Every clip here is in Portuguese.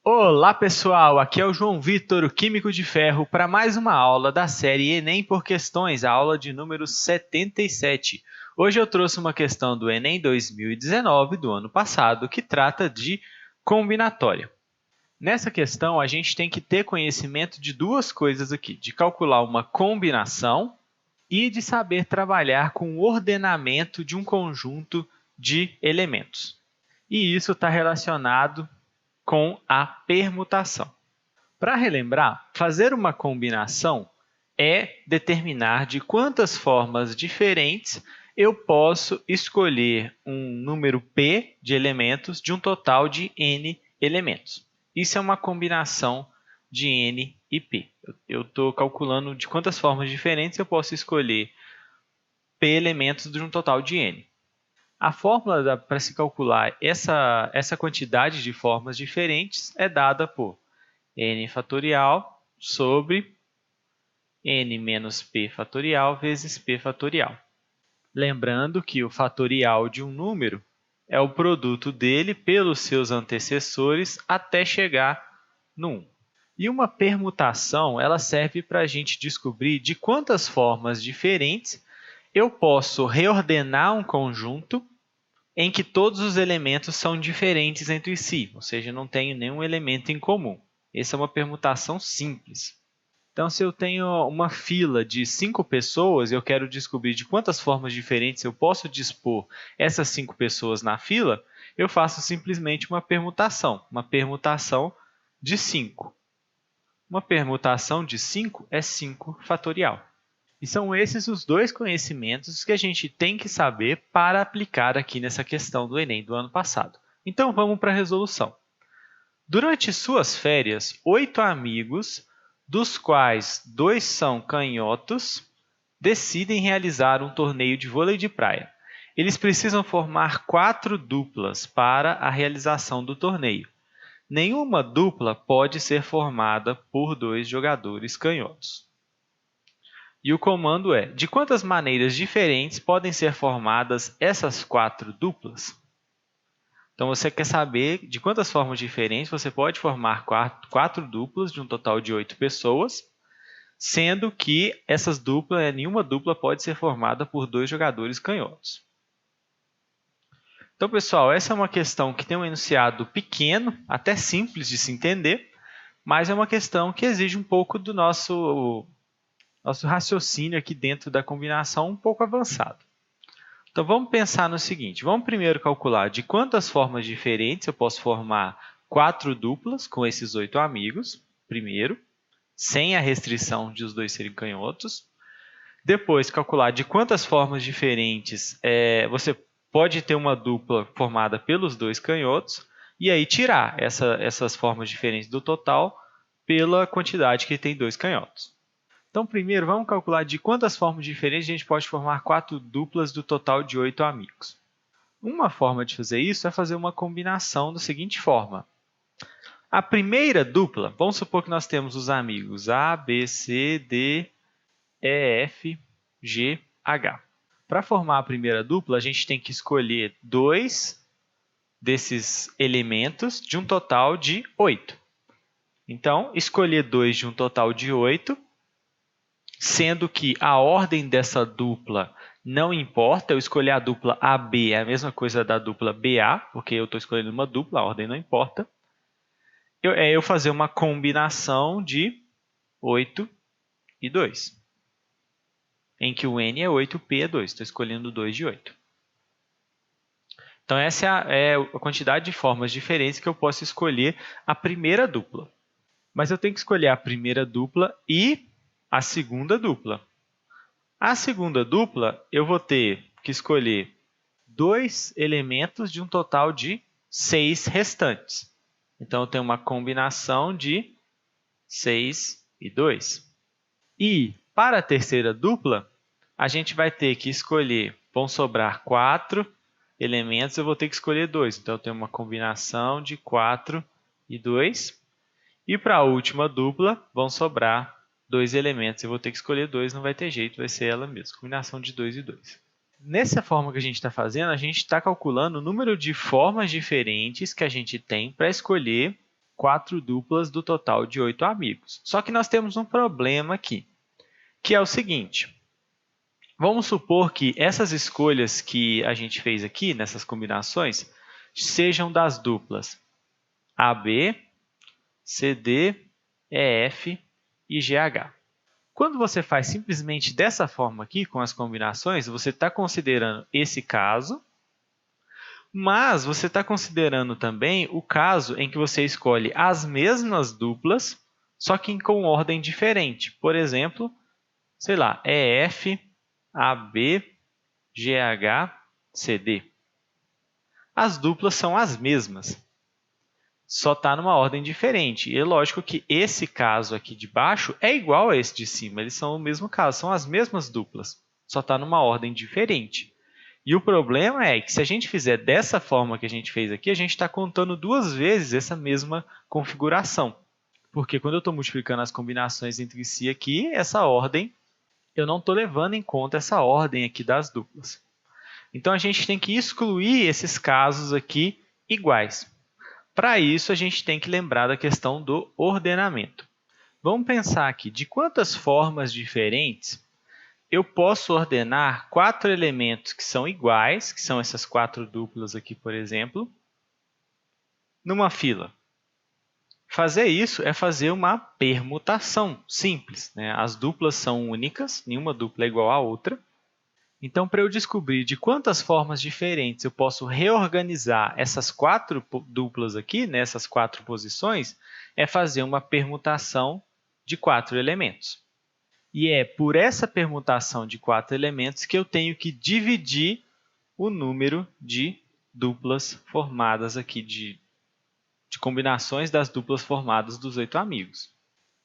Olá pessoal, aqui é o João Vitor, o Químico de Ferro, para mais uma aula da série Enem por Questões, a aula de número 77. Hoje eu trouxe uma questão do Enem 2019, do ano passado, que trata de combinatória. Nessa questão, a gente tem que ter conhecimento de duas coisas aqui, de calcular uma combinação e de saber trabalhar com o ordenamento de um conjunto de elementos. E isso está relacionado com a permutação. Para relembrar, fazer uma combinação é determinar de quantas formas diferentes eu posso escolher um número P de elementos de um total de N elementos. Isso é uma combinação de N e P. Eu estou calculando de quantas formas diferentes eu posso escolher P elementos de um total de N. A fórmula para se calcular essa quantidade de formas diferentes é dada por n fatorial sobre n menos p fatorial vezes p fatorial. Lembrando que o fatorial de um número é o produto dele pelos seus antecessores até chegar no 1. E uma permutação ela serve para a gente descobrir de quantas formas diferentes eu posso reordenar um conjunto em que todos os elementos são diferentes entre si, ou seja, não tenho nenhum elemento em comum. Essa é uma permutação simples. Então, se eu tenho uma fila de 5 pessoas e eu quero descobrir de quantas formas diferentes eu posso dispor essas 5 pessoas na fila, eu faço simplesmente uma permutação de 5. Uma permutação de 5 é 5 fatorial. E são esses os dois conhecimentos que a gente tem que saber para aplicar aqui nessa questão do Enem do ano passado. Então, vamos para a resolução. Durante suas férias, 8 amigos, dos quais 2 são canhotos, decidem realizar um torneio de vôlei de praia. Eles precisam formar 4 duplas para a realização do torneio. Nenhuma dupla pode ser formada por 2 jogadores canhotos. E o comando é: de quantas maneiras diferentes podem ser formadas essas 4 duplas? Então, você quer saber de quantas formas diferentes você pode formar 4 duplas de um total de 8 pessoas, sendo que nenhuma dupla pode ser formada por 2 jogadores canhotos. Então, pessoal, essa é uma questão que tem um enunciado pequeno, até simples de se entender, mas é uma questão que exige um pouco do nosso raciocínio aqui dentro da combinação um pouco avançado. Então, vamos pensar no seguinte. Vamos primeiro calcular de quantas formas diferentes eu posso formar 4 duplas com esses 8 amigos, primeiro, sem a restrição de os 2 serem canhotos. Depois, calcular de quantas formas diferentes você pode ter uma dupla formada pelos 2 canhotos, e aí tirar essas formas diferentes do total pela quantidade que tem 2 canhotos. Então, primeiro, vamos calcular de quantas formas diferentes a gente pode formar 4 duplas do total de 8 amigos. Uma forma de fazer isso é fazer uma combinação da seguinte forma. A primeira dupla, vamos supor que nós temos os amigos A, B, C, D, E, F, G, H. Para formar a primeira dupla, a gente tem que escolher 2 desses elementos de um total de 8. Então, escolher 2 de um total de 8, sendo que a ordem dessa dupla não importa, eu escolher a dupla AB é a mesma coisa da dupla BA, porque eu estou escolhendo uma dupla, a ordem não importa. Eu fazer uma combinação de 8 e 2, em que o N é 8 e o P é 2, estou escolhendo 2 de 8. Então, essa é a quantidade de formas diferentes que eu posso escolher a primeira dupla. Mas eu tenho que escolher a primeira dupla e a segunda dupla. A segunda dupla, eu vou ter que escolher 2 elementos de um total de 6 restantes. Então, eu tenho uma combinação de 6 e 2. E, para a terceira dupla, a gente vai ter que escolher, vão sobrar 4 elementos, eu vou ter que escolher 2. Então, eu tenho uma combinação de 4 e 2. E para a última dupla, vão sobrar 2 elementos. Eu vou ter que escolher 2, não vai ter jeito, vai ser ela mesma. Combinação de 2 e 2. Nessa forma que a gente está fazendo, a gente está calculando o número de formas diferentes que a gente tem para escolher 4 duplas do total de 8 amigos. Só que nós temos um problema aqui, que é o seguinte. Vamos supor que essas escolhas que a gente fez aqui, nessas combinações, sejam das duplas AB, CD, EF e GH. Quando você faz simplesmente dessa forma aqui, com as combinações, você está considerando esse caso, mas você está considerando também o caso em que você escolhe as mesmas duplas, só que com ordem diferente. Por exemplo, sei lá, EF, AB, GH, CD. As duplas são as mesmas, só está numa ordem diferente. E é lógico que esse caso aqui de baixo é igual a esse de cima, eles são o mesmo caso, são as mesmas duplas, só está numa ordem diferente. E o problema é que se a gente fizer dessa forma que a gente fez aqui, a gente está contando 2 vezes essa mesma configuração. Porque quando eu estou multiplicando as combinações entre si aqui, essa ordem, eu não estou levando em conta essa ordem aqui das duplas. Então, a gente tem que excluir esses casos aqui iguais. Para isso, a gente tem que lembrar da questão do ordenamento. Vamos pensar aqui, de quantas formas diferentes eu posso ordenar 4 elementos que são iguais, que são essas 4 duplas aqui, por exemplo, numa fila. Fazer isso é fazer uma permutação simples, né? As duplas são únicas, nenhuma dupla é igual à outra. Então, para eu descobrir de quantas formas diferentes eu posso reorganizar essas 4 duplas aqui, nessas 4 posições, é fazer uma permutação de 4 elementos. E é por essa permutação de 4 elementos que eu tenho que dividir o número de duplas formadas aqui, de combinações das duplas formadas dos 8 amigos.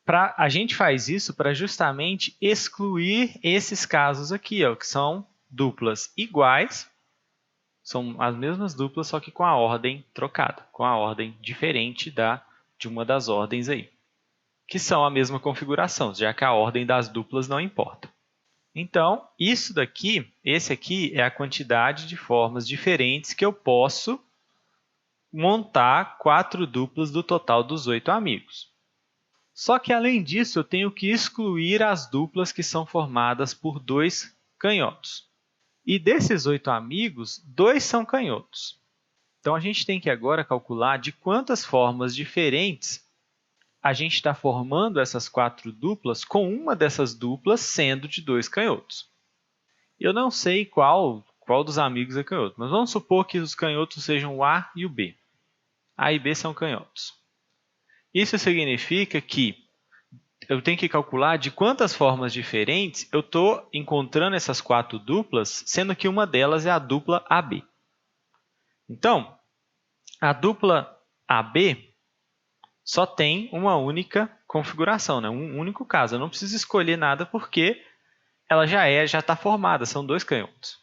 A gente faz isso para justamente excluir esses casos aqui, ó, que são duplas iguais, são as mesmas duplas, só que com a ordem trocada, com a ordem diferente de uma das ordens aí, que são a mesma configuração, já que a ordem das duplas não importa. Então, isso daqui, esse aqui é a quantidade de formas diferentes que eu posso montar 4 duplas do total dos 8 amigos. Só que, além disso, eu tenho que excluir as duplas que são formadas por 2 canhotos. E desses 8 amigos, 2 são canhotos. Então, a gente tem que agora calcular de quantas formas diferentes a gente está formando essas 4 duplas com uma dessas duplas sendo de 2 canhotos. Eu não sei qual dos amigos é canhoto, mas vamos supor que os canhotos sejam o A e o B. A e B são canhotos. Isso significa que eu tenho que calcular de quantas formas diferentes eu estou encontrando essas 4 duplas, sendo que uma delas é a dupla AB. Então, a dupla AB só tem uma única configuração, né? Um único caso. Eu não preciso escolher nada porque ela já está formada, são 2 canhotos.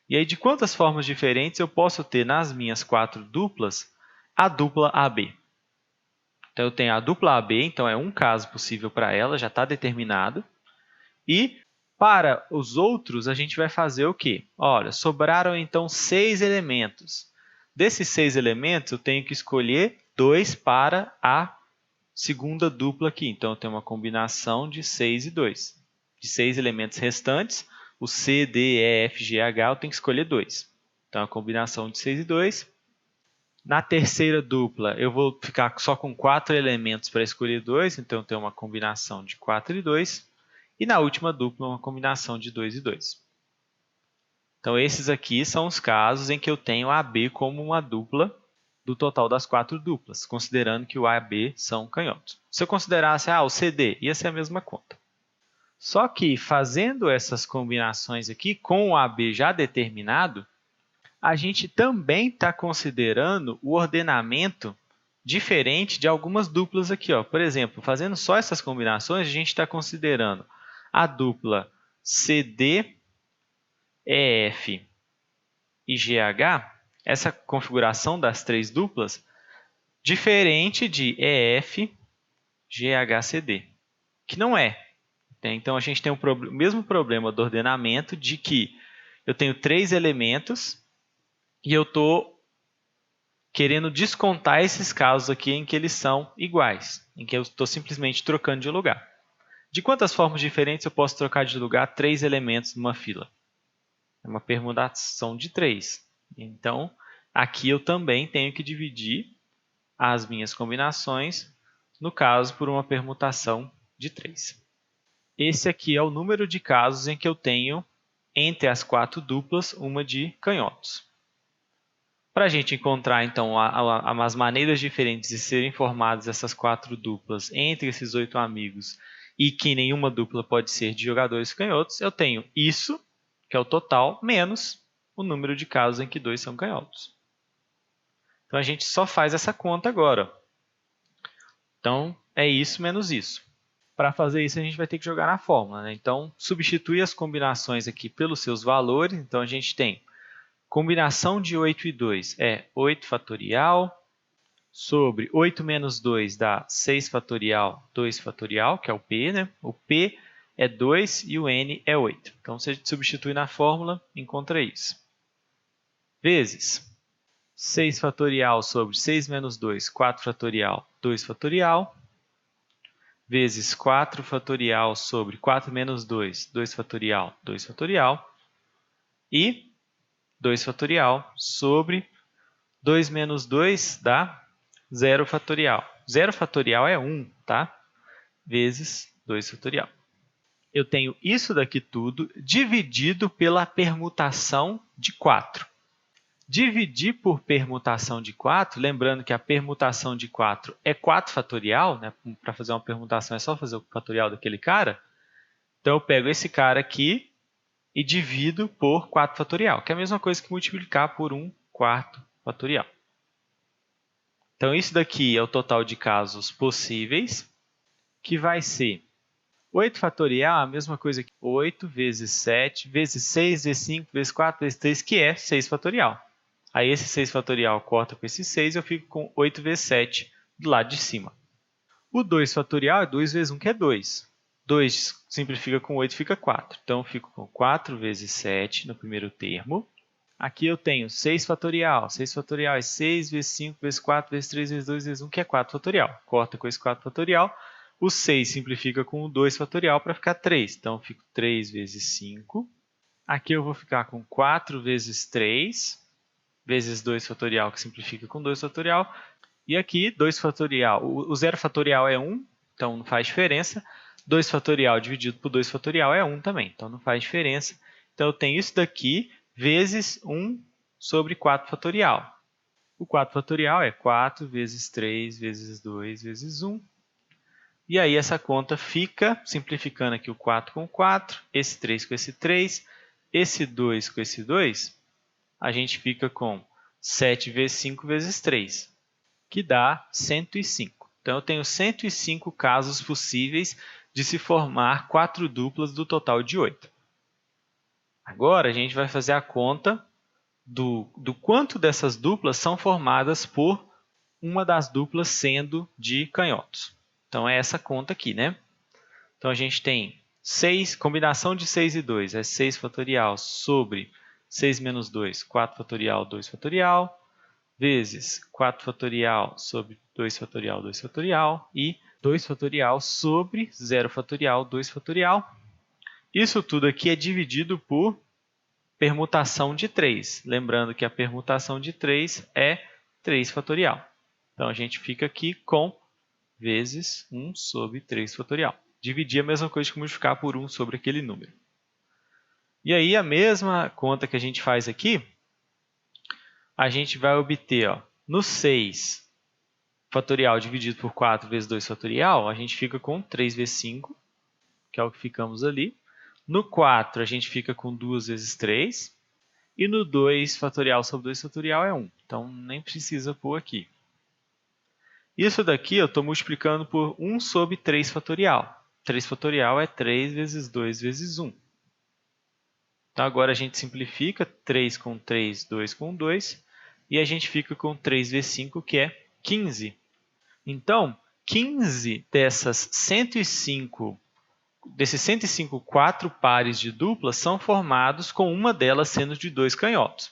E aí, de quantas formas diferentes eu posso ter nas minhas 4 duplas a dupla AB? Então, eu tenho a dupla AB, então é um caso possível para ela, já está determinado. E para os outros, a gente vai fazer o quê? Olha, sobraram então 6 elementos. Desses 6 elementos, eu tenho que escolher 2 para a segunda dupla aqui. Então, eu tenho uma combinação de 6 e 2. De 6 elementos restantes, o C, D, E, F, G, H, eu tenho que escolher 2. Então, a combinação de 6 e 2. Na terceira dupla, eu vou ficar só com 4 elementos para escolher 2, então eu tenho uma combinação de 4 e 2. E na última dupla, uma combinação de 2 e 2. Então, esses aqui são os casos em que eu tenho AB como uma dupla do total das 4 duplas, considerando que o A e B são canhotos. Se eu considerasse o CD, ia ser a mesma conta. Só que, fazendo essas combinações aqui com o AB já determinado, a gente também está considerando o ordenamento diferente de algumas duplas aqui. Ó. Por exemplo, fazendo só essas combinações, a gente está considerando a dupla CD, EF e GH, essa configuração das 3 duplas, diferente de EF, GH, CD, que não é. Então, a gente tem o mesmo problema do ordenamento de que eu tenho 3 elementos e eu estou querendo descontar esses casos aqui em que eles são iguais, em que eu estou simplesmente trocando de lugar. De quantas formas diferentes eu posso trocar de lugar 3 elementos numa fila? É uma permutação de 3. Então, aqui eu também tenho que dividir as minhas combinações, no caso, por uma permutação de 3. Esse aqui é o número de casos em que eu tenho, entre as 4 duplas, uma de canhotos. Para a gente encontrar, então, as maneiras diferentes de serem formadas essas 4 duplas entre esses 8 amigos e que nenhuma dupla pode ser de jogadores canhotos, eu tenho isso, que é o total, menos o número de casos em que 2 são canhotos. Então, a gente só faz essa conta agora. Então, é isso menos isso. Para fazer isso, a gente vai ter que jogar na fórmula, né? Então, substituir as combinações aqui pelos seus valores. Então, a gente tem combinação de 8 e 2 é 8 fatorial, sobre 8 menos 2 dá 6 fatorial, 2 fatorial, que é o P, né? O P é 2 e o N é 8. Então, se a gente substituir na fórmula, encontra isso. Vezes 6 fatorial sobre 6 menos 2, 4 fatorial, 2 fatorial, vezes 4 fatorial sobre 4 menos 2, 2 fatorial, 2 fatorial, e 2 fatorial sobre 2 menos 2 dá 0 fatorial. 0 fatorial é 1, tá? Vezes 2 fatorial. Eu tenho isso daqui tudo dividido pela permutação de 4. Dividir por permutação de 4, lembrando que a permutação de 4 é 4 fatorial, né? Para fazer uma permutação é só fazer o fatorial daquele cara. Então, eu pego esse cara aqui e divido por 4 fatorial, que é a mesma coisa que multiplicar por 1 quarto fatorial. Então, isso daqui é o total de casos possíveis, que vai ser 8 fatorial, a mesma coisa que 8 vezes 7, vezes 6, vezes 5, vezes 4, vezes 3, que é 6 fatorial. Aí esse 6 fatorial corta com esse 6, eu fico com 8 vezes 7 do lado de cima. O 2 fatorial é 2 vezes 1, que é 2. 2 simplifica com 8, fica 4. Então, eu fico com 4 vezes 7 no primeiro termo. Aqui eu tenho 6 fatorial. 6 fatorial é 6 vezes 5, vezes 4, vezes 3, vezes 2, vezes 1, que é 4 fatorial. Corta com esse 4 fatorial. O 6 simplifica com o 2 fatorial para ficar 3. Então, eu fico 3 vezes 5. Aqui eu vou ficar com 4 vezes 3, vezes 2 fatorial, que simplifica com 2 fatorial. E aqui, 2 fatorial. O 0 fatorial é 1, então não faz diferença. 2 fatorial dividido por 2 fatorial é 1 também, então não faz diferença. Então, eu tenho isso daqui vezes 1 sobre 4 fatorial. O 4 fatorial é 4 vezes 3 vezes 2 vezes 1. E aí, essa conta fica, simplificando aqui o 4 com 4, esse 3 com esse 3, esse 2 com esse 2, a gente fica com 7 vezes 5 vezes 3, que dá 105. Então, eu tenho 105 casos possíveis de se formar 4 duplas do total de 8. Agora, a gente vai fazer a conta do quanto dessas duplas são formadas por uma das duplas sendo de canhotos. Então, é essa conta aqui, né? Então, a gente tem 6, combinação de 6 e 2 é 6 fatorial sobre 6 menos 2, 4 fatorial, 2 fatorial, vezes 4 fatorial sobre 2 fatorial, 2 fatorial, e 2 fatorial sobre 0 fatorial, 2 fatorial. Isso tudo aqui é dividido por permutação de 3. Lembrando que a permutação de 3 é 3 fatorial. Então, a gente fica aqui com vezes 1 sobre 3 fatorial. Dividir é a mesma coisa que multiplicar por 1 sobre aquele número. E aí, a mesma conta que a gente faz aqui, a gente vai obter, ó, no 6 fatorial dividido por 4 vezes 2 fatorial, a gente fica com 3 vezes 5, que é o que ficamos ali. No 4, a gente fica com 2 vezes 3. E no 2 fatorial sobre 2 fatorial é 1. Então, nem precisa pôr aqui. Isso daqui eu estou multiplicando por 1 sobre 3 fatorial. 3 fatorial é 3 vezes 2 vezes 1. Então, agora a gente simplifica 3 com 3, 2 com 2. E a gente fica com 3 vezes 5, que é 15. Então, 15 desses 105 4 pares de duplas são formados com uma delas sendo de 2 canhotos.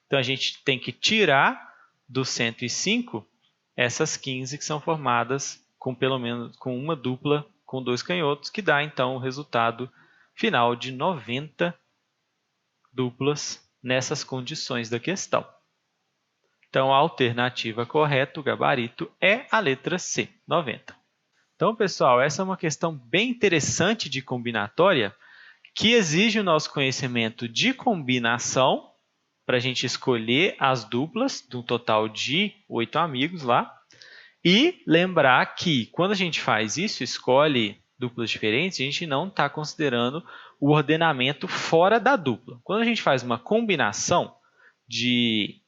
Então, a gente tem que tirar dos 105, essas 15 que são formadas com pelo menos com uma dupla com 2 canhotos, que dá então o resultado final de 90 duplas nessas condições da questão. Então, a alternativa correta, o gabarito, é a letra C, 90. Então, pessoal, essa é uma questão bem interessante de combinatória, que exige o nosso conhecimento de combinação, para a gente escolher as duplas, de um total de 8 amigos lá. E lembrar que, quando a gente faz isso, escolhe duplas diferentes, a gente não está considerando o ordenamento fora da dupla. Quando a gente faz uma combinação de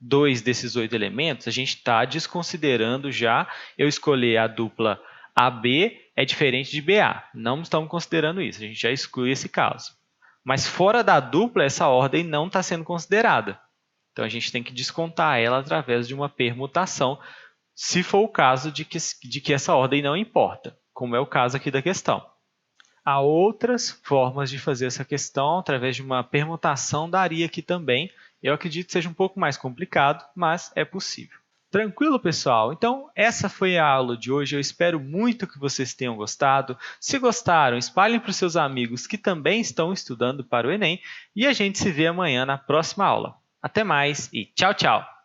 2 desses 8 elementos, a gente está desconsiderando já eu escolher a dupla AB é diferente de BA. Não estamos considerando isso, a gente já exclui esse caso. Mas fora da dupla, essa ordem não está sendo considerada. Então, a gente tem que descontar ela através de uma permutação, se for o caso de que essa ordem não importa, como é o caso aqui da questão. Há outras formas de fazer essa questão, através de uma permutação daria aqui também. Eu acredito que seja um pouco mais complicado, mas é possível. Tranquilo, pessoal? Então, essa foi a aula de hoje. Eu espero muito que vocês tenham gostado. Se gostaram, espalhem para os seus amigos que também estão estudando para o Enem. E a gente se vê amanhã na próxima aula. Até mais e tchau, tchau!